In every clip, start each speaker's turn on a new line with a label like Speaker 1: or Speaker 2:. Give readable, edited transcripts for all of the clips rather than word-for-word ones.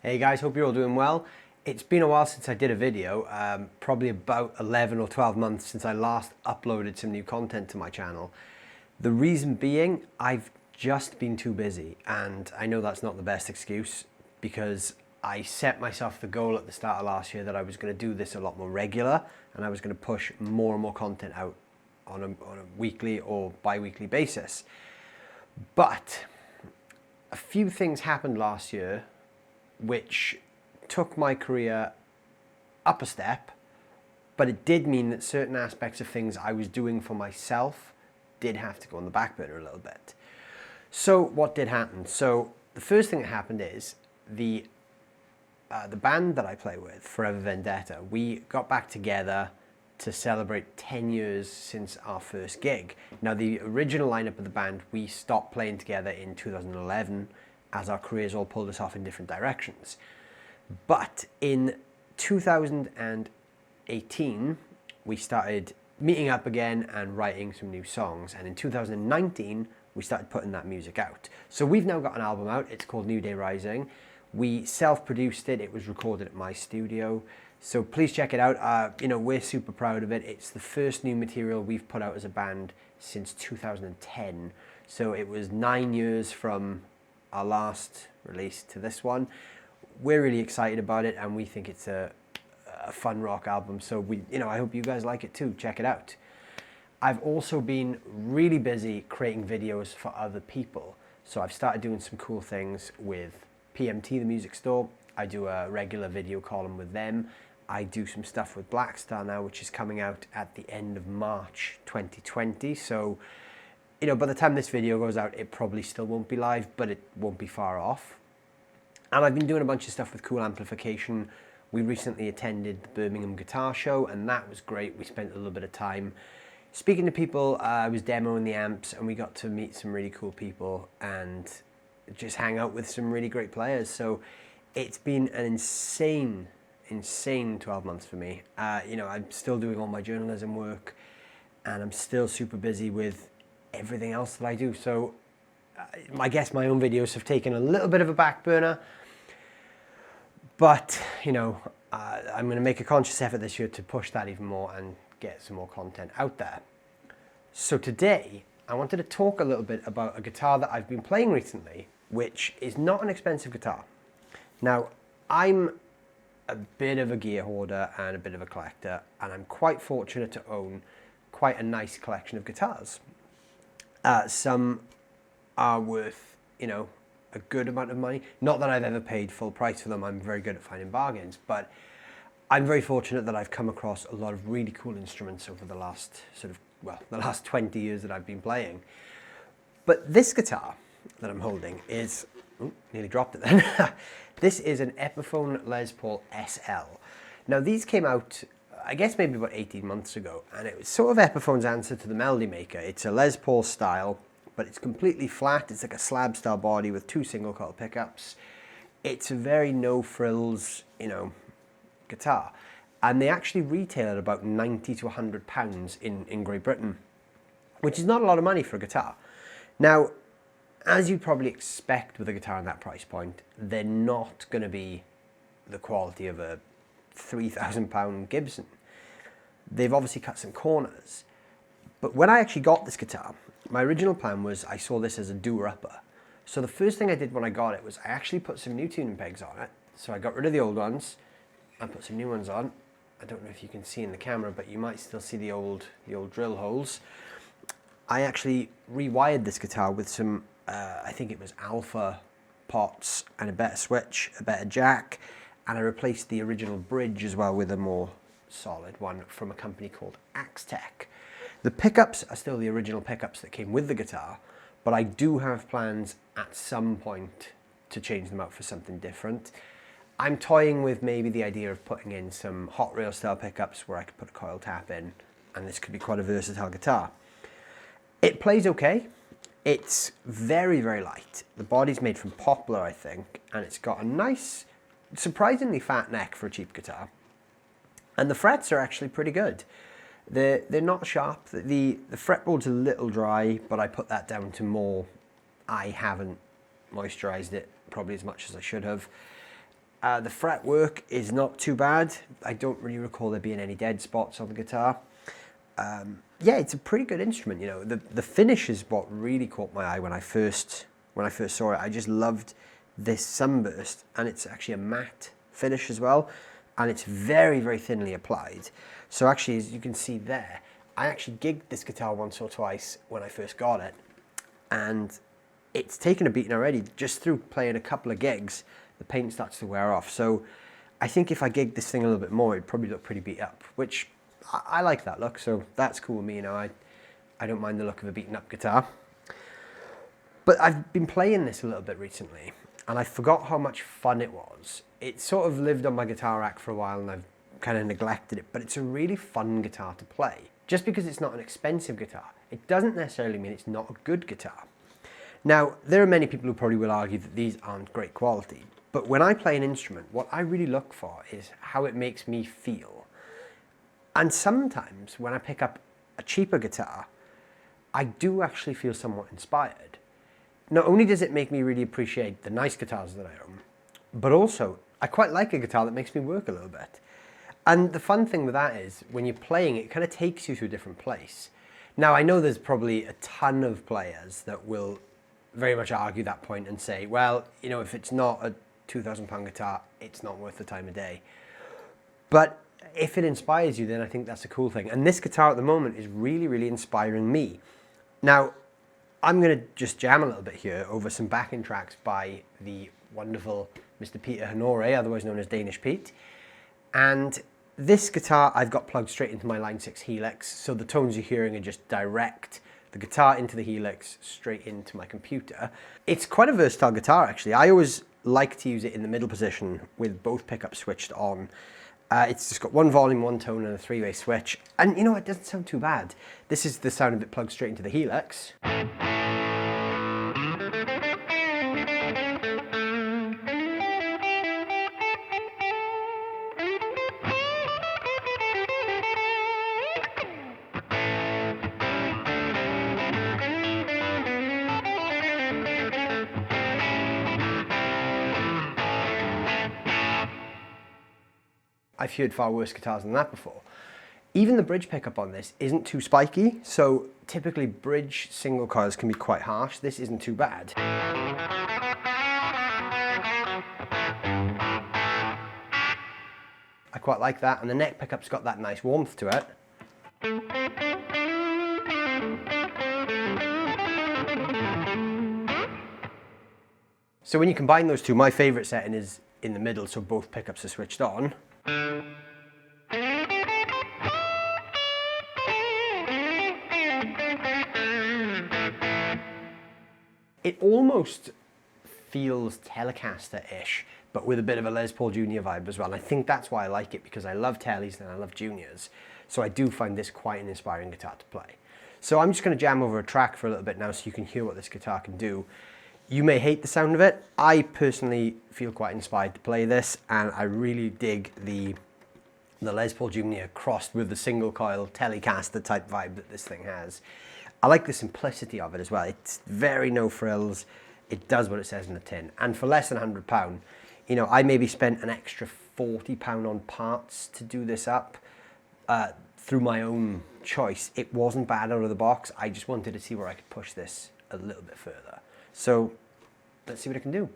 Speaker 1: Hey guys, hope you're all doing well. It's been a while since I did a video, probably about 11 or 12 months since I last uploaded some new content to my channel. The reason being, I've just been too busy, and I know that's not the best excuse because I set myself the goal at the start of last year that I was going to do this a lot more regular and I was going to push more and more content out on a weekly or bi-weekly basis. But a few things happened last year which took my career up a step, but it did mean that certain aspects of things I was doing for myself did have to go on the back burner a little bit. So what did happen? So the first thing that happened is the band that I play with, Forever Vendetta, we got back together to celebrate 10 years since our first gig. Now, the original lineup of the band, we stopped playing together in 2011 as our careers all pulled us off in different directions. But in 2018, we started meeting up again and writing some new songs. And in 2019, we started putting that music out. So we've now got an album out. It's called New Day Rising. We self-produced it. It was recorded at my studio. So please check it out. We're super proud of it. It's the first new material we've put out as a band since 2010. So it was 9 years from our last release to this one. We're really excited about it, and we think it's a fun rock album. So I hope you guys like it too. Check it out. I've also been really busy creating videos for other people. So I've started doing some cool things with PMT, the music store. I do a regular video column with them. I do some stuff with Blackstar now, which is coming out at the end of March 2020. So, by the time this video goes out, it probably still won't be live, but it won't be far off. And I've been doing a bunch of stuff with Cool Amplification. We recently attended the Birmingham Guitar Show, and that was great. We spent a little bit of time speaking to people. I was demoing the amps, and we got to meet some really cool people and just hang out with some really great players. So it's been an insane 12 months for me. I'm still doing all my journalism work, and I'm still super busy with everything else that I do. So I guess my own videos have taken a little bit of a back burner, but I'm going to make a conscious effort this year to push that even more and get some more content out there. So today I wanted to talk a little bit about a guitar that I've been playing recently, which is not an expensive guitar. Now, I'm a bit of a gear hoarder and a bit of a collector, and I'm quite fortunate to own quite a nice collection of guitars. Some are worth, a good amount of money. Not that I've ever paid full price for them. I'm very good at finding bargains, but I'm very fortunate that I've come across a lot of really cool instruments over the last the last 20 years that I've been playing. But this guitar that I'm holding is, nearly dropped it then. This is an Epiphone Les Paul SL. Now, these came out, I guess maybe about 18 months ago, and it was sort of Epiphone's answer to the Melody Maker. It's a Les Paul style, but it's completely flat. It's like a slab style body with two single coil pickups. It's a very no frills, guitar. And they actually retail at about £90 to £100 in Great Britain, which is not a lot of money for a guitar. Now, as you'd probably expect with a guitar in that price point, they're not going to be the quality of a £3,000 Gibson. They've obviously cut some corners. But when I actually got this guitar, my original plan was I saw this as a doer-upper. So the first thing I did when I got it was I actually put some new tuning pegs on it. So I got rid of the old ones and put some new ones on. I don't know if you can see in the camera, but you might still see the old drill holes. I actually rewired this guitar with some I think it was alpha pots and a better switch, a better jack, and I replaced the original bridge as well with a more solid one from a company called Axtech. The pickups are still the original pickups that came with the guitar, but I do have plans at some point to change them out for something different. I'm toying with maybe the idea of putting in some hot rail style pickups where I could put a coil tap in, and this could be quite a versatile guitar. It plays okay. It's very, very light. The body's made from poplar, I think, and it's got a nice, surprisingly fat neck for a cheap guitar. And the frets are actually pretty good. They're not sharp. The fretboard's a little dry, but I put that down to more I haven't moisturized it probably as much as I should have. The fretwork is not too bad. I don't really recall there being any dead spots on the guitar. Yeah, it's a pretty good instrument, you know. The finish is what really caught my eye when I first saw it. I just loved this sunburst, and it's actually a matte finish as well, and it's very, very thinly applied. So actually, as you can see there, I actually gigged this guitar once or twice when I first got it, and it's taken a beating already. Just through playing a couple of gigs, the paint starts to wear off. So I think if I gigged this thing a little bit more, it'd probably look pretty beat up, which I like that look, so that's cool with me, you know. I don't mind the look of a beaten up guitar. But I've been playing this a little bit recently, and I forgot how much fun it was. It sort of lived on my guitar rack for a while, and I've kind of neglected it, but it's a really fun guitar to play. Just because it's not an expensive guitar, it doesn't necessarily mean it's not a good guitar. Now, there are many people who probably will argue that these aren't great quality, but when I play an instrument, what I really look for is how it makes me feel. And sometimes when I pick up a cheaper guitar, I do actually feel somewhat inspired. Not only does it make me really appreciate the nice guitars that I own, but also I quite like a guitar that makes me work a little bit. And the fun thing with that is, when you're playing, it kind of takes you to a different place. Now, I know there's probably a ton of players that will very much argue that point and say, well, you know, if it's not a £2,000 guitar, it's not worth the time of day. But if it inspires you, then I think that's a cool thing. And this guitar at the moment is really, really inspiring me. Now, I'm going to just jam a little bit here over some backing tracks by the wonderful Mr. Peter Honore, otherwise known as Danish Pete. And this guitar I've got plugged straight into my Line 6 Helix, so the tones you're hearing are just direct the guitar into the Helix, straight into my computer. It's quite a versatile guitar, actually. I always like to use it in the middle position with both pickups switched on. It's just got one volume, one tone, and a three-way switch. And you know, it doesn't sound too bad. This is the sound of it plugged straight into the Helix. I've heard far worse guitars than that before. Even the bridge pickup on this isn't too spiky, so typically bridge single coils can be quite harsh. This isn't too bad. I quite like that, and the neck pickup's got that nice warmth to it. So when you combine those two, my favourite setting is in the middle, so both pickups are switched on. It almost feels Telecaster-ish, but with a bit of a Les Paul Jr. vibe as well. And I think that's why I like it, because I love Teles and I love Juniors. So I do find this quite an inspiring guitar to play. So I'm just going to jam over a track for a little bit now so you can hear what this guitar can do. You may hate the sound of it. I personally feel quite inspired to play this, and I really dig the Les Paul Jr. crossed with the single coil Telecaster type vibe that this thing has. I like the simplicity of it as well. It's very no frills. It does what it says in the tin. And for less than £100, you know, I maybe spent an extra £40 on parts to do this up through my own choice. It wasn't bad out of the box. I just wanted to see where I could push this a little bit further. So let's see what it can do.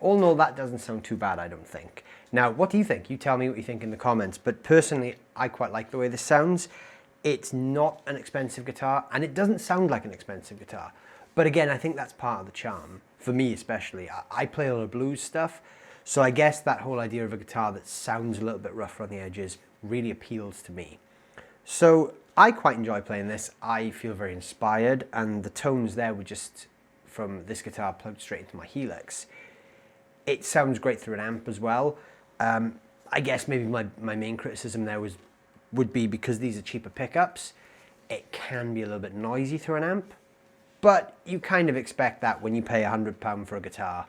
Speaker 1: all in all, that doesn't sound too bad, I don't think. Now, what do you think? You tell me what you think in the comments, but personally, I quite like the way this sounds. It's not an expensive guitar, and it doesn't sound like an expensive guitar. But again, I think that's part of the charm, for me especially. I play a lot of blues stuff, so I guess that whole idea of a guitar that sounds a little bit rougher on the edges really appeals to me. So I quite enjoy playing this. I feel very inspired, and the tones there were just from this guitar plugged straight into my Helix. It sounds great through an amp as well. I guess maybe my main criticism there would be because these are cheaper pickups, it can be a little bit noisy through an amp, but you kind of expect that when you pay £100 for a guitar.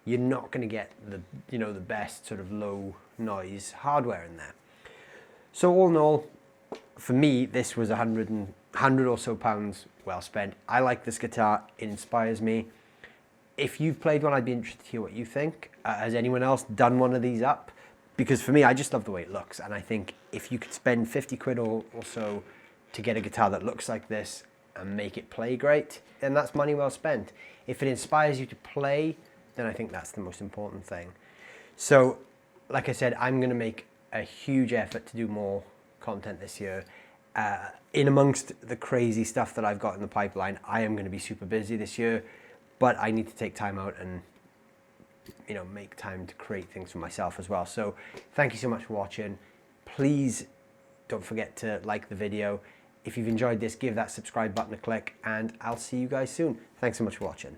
Speaker 1: You're not going to get the best sort of low noise hardware in there. So all in all, for me, this was £100 or so well spent. I like this guitar, it inspires me. If you've played one, I'd be interested to hear what you think. Has anyone else done one of these up? Because for me, I just love the way it looks, and I think if you could spend 50 quid or so to get a guitar that looks like this and make it play great, then that's money well spent. If it inspires you to play, then I think that's the most important thing. So, like I said, I'm going to make a huge effort to do more content this year. In amongst the crazy stuff that I've got in the pipeline, I am going to be super busy this year, but I need to take time out and make time to create things for myself as well. So thank you so much for watching. Please don't forget to like the video. If you've enjoyed this, give that subscribe button a click, and I'll see you guys soon. Thanks so much for watching.